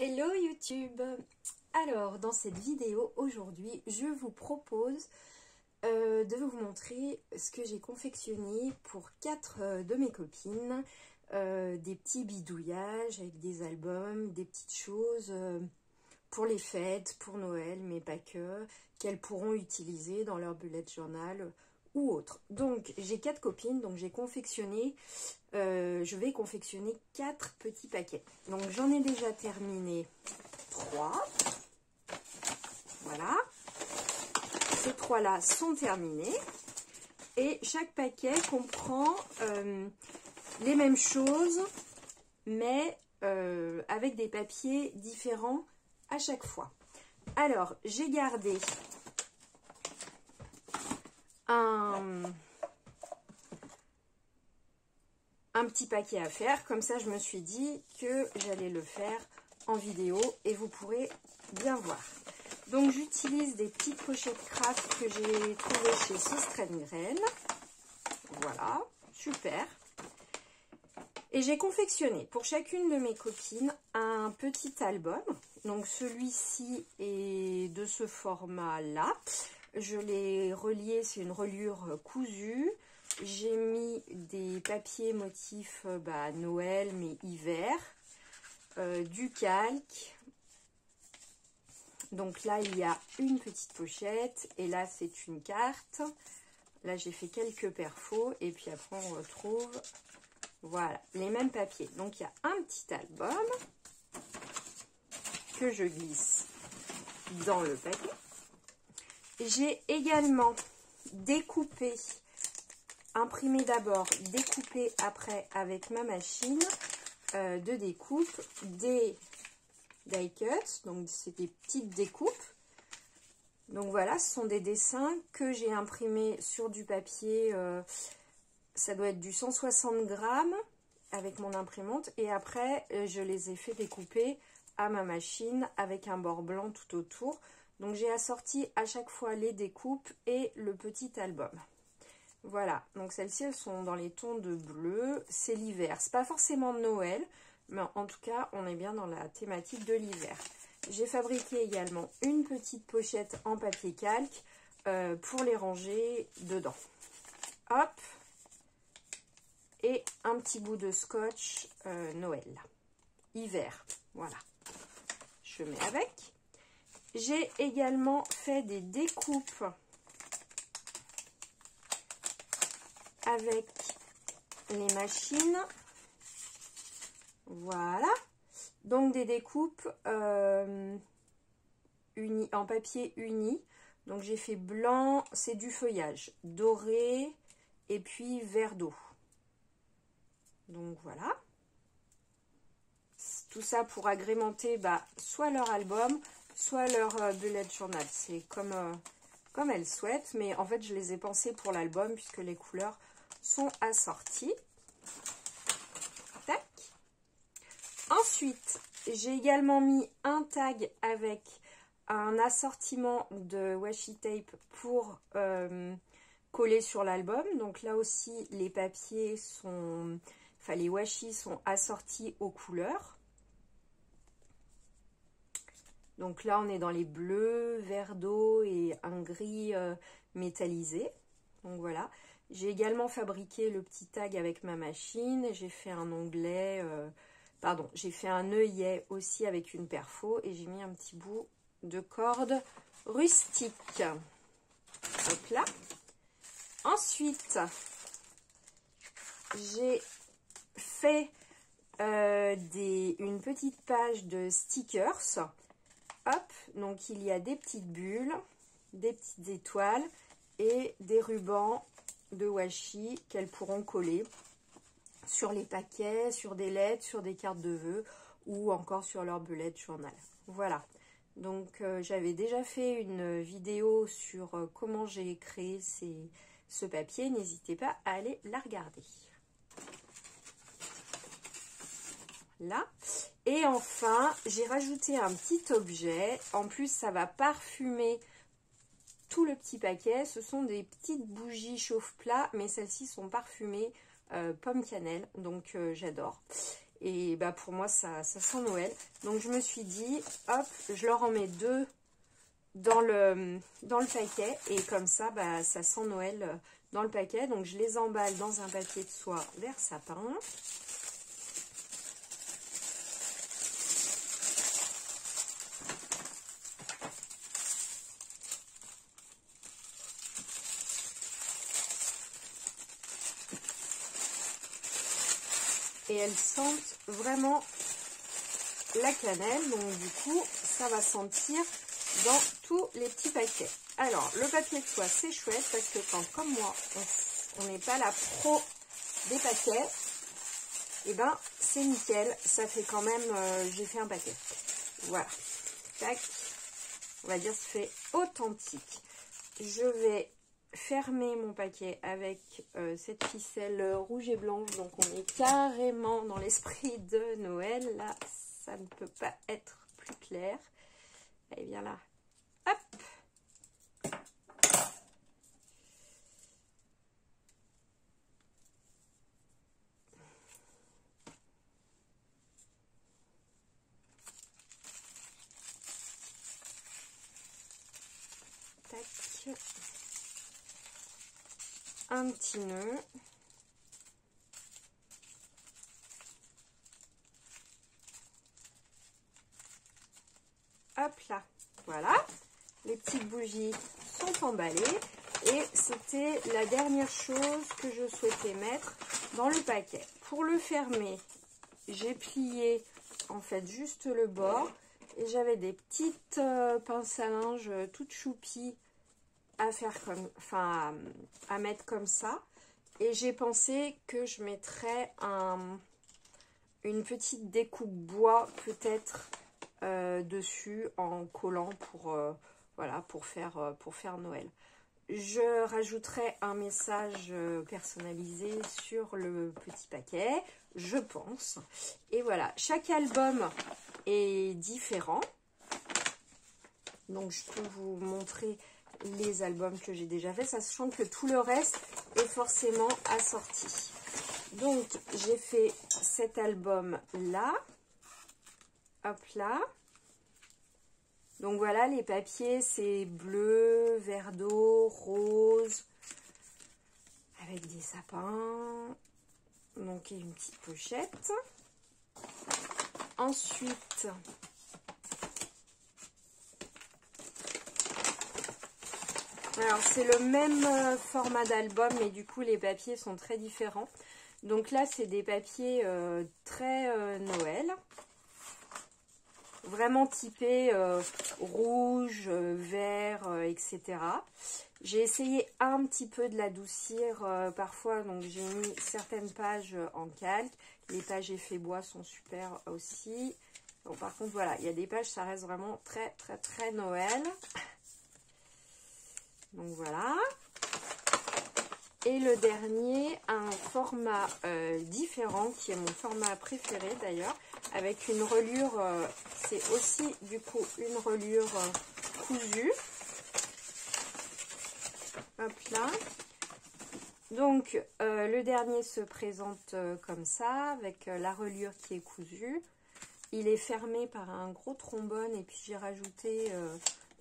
Hello YouTube! Alors dans cette vidéo aujourd'hui je vous propose de vous montrer ce que j'ai confectionné pour 4 de mes copines, des petits bidouillages avec des albums, des petites choses pour les fêtes, pour Noël mais pas que, qu'elles pourront utiliser dans leur bullet journal ou autre. Donc j'ai 4 copines, donc j'ai confectionné, je vais confectionner 4 petits paquets. Donc j'en ai déjà terminé 3. Voilà. Ces 3 là sont terminés. Et chaque paquet comprend les mêmes choses, mais avec des papiers différents à chaque fois. Alors j'ai gardé un petit paquet à faire, comme ça je me suis dit que j'allais le faire en vidéo et vous pourrez bien voir. Donc j'utilise des petites pochettes craft que j'ai trouvées chez Soustraine Mireille. Voilà, super. Et j'ai confectionné pour chacune de mes copines un petit album. Donc celui-ci est de ce format-là. Je l'ai relié, c'est une reliure cousue. J'ai mis des papiers motifs Noël mais hiver, du calque. Donc là il y a une petite pochette et là c'est une carte. Là j'ai fait quelques perfos et puis après on retrouve voilà les mêmes papiers. Donc il y a un petit album que je glisse dans le paquet. J'ai également découpé, imprimé d'abord, découpé après avec ma machine de découpe des die cuts. Donc c'est des petites découpes. Donc voilà, ce sont des dessins que j'ai imprimés sur du papier, ça doit être du 160 grammes avec mon imprimante. Et après, je les ai fait découper à ma machine avec un bord blanc tout autour. Donc j'ai assorti à chaque fois les découpes et le petit album. Voilà, donc celles-ci elles sont dans les tons de bleu, c'est l'hiver. C'est pas forcément Noël, mais en tout cas on est bien dans la thématique de l'hiver. J'ai fabriqué également une petite pochette en papier calque pour les ranger dedans. Hop, et un petit bout de scotch Noël, hiver, voilà. Je mets avec. J'ai également fait des découpes avec les machines. Voilà. Donc des découpes unies, en papier uni. Donc j'ai fait blanc, c'est du feuillage, doré et puis vert d'eau. Donc voilà. Tout ça pour agrémenter soit leur album, soit leur bullet journal. C'est comme elles souhaitent, mais en fait je les ai pensées pour l'album puisque les couleurs sont assorties. Tac. Ensuite, j'ai également mis un tag avec un assortiment de washi tape pour coller sur l'album. Donc là aussi, les papiers sont, enfin les washi sont assortis aux couleurs. Donc là, on est dans les bleus, vert d'eau et un gris métallisé. Donc voilà. J'ai également fabriqué le petit tag avec ma machine. J'ai fait un onglet, j'ai fait un œillet aussi avec une perfo et j'ai mis un petit bout de corde rustique. Donc là. Ensuite, j'ai fait une petite page de stickers. Hop, donc il y a des petites bulles, des petites étoiles et des rubans de washi qu'elles pourront coller sur les paquets, sur des lettres, sur des cartes de vœux ou encore sur leur bullet journal. Voilà, donc j'avais déjà fait une vidéo sur comment j'ai créé ce papier, n'hésitez pas à aller la regarder. Là. Et enfin, j'ai rajouté un petit objet. En plus, ça va parfumer tout le petit paquet. Ce sont des petites bougies chauffe-plat, mais celles-ci sont parfumées pomme cannelle, donc j'adore. Et bah pour moi, ça sent Noël. Donc je me suis dit, hop, je leur en mets 2 dans le paquet. Et comme ça, bah, ça sent Noël dans le paquet. Donc je les emballe dans un papier de soie vert sapin. Et elles sentent vraiment la cannelle. Donc du coup, ça va sentir dans tous les petits paquets. Alors, le papier de soie, c'est chouette parce que quand, comme moi, on n'est pas la pro des paquets, et ben c'est nickel. Ça fait quand même, j'ai fait un paquet. Voilà. Tac. On va dire, ça fait authentique. Je vais fermer mon paquet avec cette ficelle rouge et blanche. Donc, on est carrément dans l'esprit de Noël. Là, ça ne peut pas être plus clair. Et bien là, hop. Tac. Un petit nœud. Hop là, voilà. Les petites bougies sont emballées. Et c'était la dernière chose que je souhaitais mettre dans le paquet. Pour le fermer, j'ai plié en fait juste le bord. Et j'avais des petites pinces à linge toutes choupies à faire comme, enfin, à mettre comme ça. Et j'ai pensé que je mettrais une petite découpe bois peut-être dessus en collant pour, voilà, pour faire Noël. Je rajouterai un message personnalisé sur le petit paquet, je pense. Et voilà, chaque album est différent. Donc je peux vous montrer les albums que j'ai déjà fait, sachant que tout le reste est forcément assorti. Donc j'ai fait cet album là, hop là. Donc voilà, les papiers c'est bleu, vert d'eau, rose, avec des sapins. Donc et une petite pochette. Ensuite, alors c'est le même format d'album, mais du coup les papiers sont très différents. Donc là c'est des papiers très Noël. Vraiment typés rouge, vert, etc. J'ai essayé un petit peu de l'adoucir parfois, donc j'ai mis certaines pages en calque. Les pages effet bois sont super aussi. Bon, par contre, voilà, il y a des pages, ça reste vraiment très Noël. Donc voilà. Et le dernier, un format différent, qui est mon format préféré d'ailleurs, avec une reliure, c'est aussi du coup une reliure cousue. Hop là. Donc le dernier se présente comme ça, avec la reliure qui est cousue. Il est fermé par un gros trombone et puis j'ai rajouté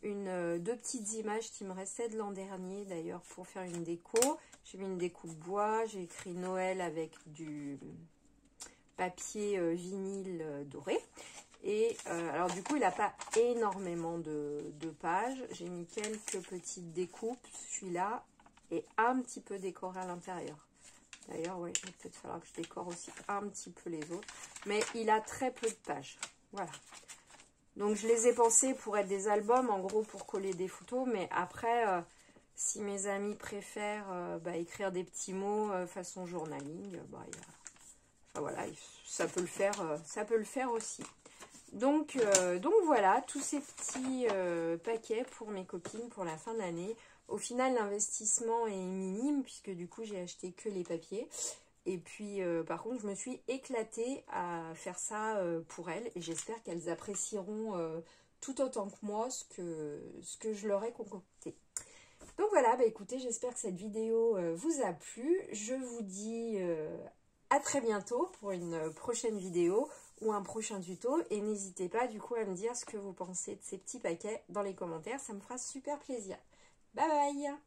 deux petites images qui me restaient de l'an dernier d'ailleurs pour faire une déco. J'ai mis une découpe bois, j'ai écrit Noël avec du papier vinyle doré. Et alors du coup il n'a pas énormément de pages. J'ai mis quelques petites découpes, celui-là, et un petit peu décoré à l'intérieur. D'ailleurs, ouais, il va peut-être falloir que je décore aussi un petit peu les autres. Mais il a très peu de pages. Voilà. Donc je les ai pensés pour être des albums, en gros pour coller des photos. Mais après, si mes amis préfèrent écrire des petits mots façon journaling, enfin, voilà, ça peut le faire aussi. Donc voilà, tous ces petits paquets pour mes copines pour la fin de l'année. Au final, l'investissement est minime puisque du coup, j'ai acheté que les papiers. Et puis, par contre, je me suis éclatée à faire ça pour elles. Et j'espère qu'elles apprécieront tout autant que moi ce que je leur ai concocté. Donc voilà, écoutez, j'espère que cette vidéo vous a plu. Je vous dis à très bientôt pour une prochaine vidéo ou un prochain tuto. Et n'hésitez pas du coup à me dire ce que vous pensez de ces petits paquets dans les commentaires. Ça me fera super plaisir. Bye bye!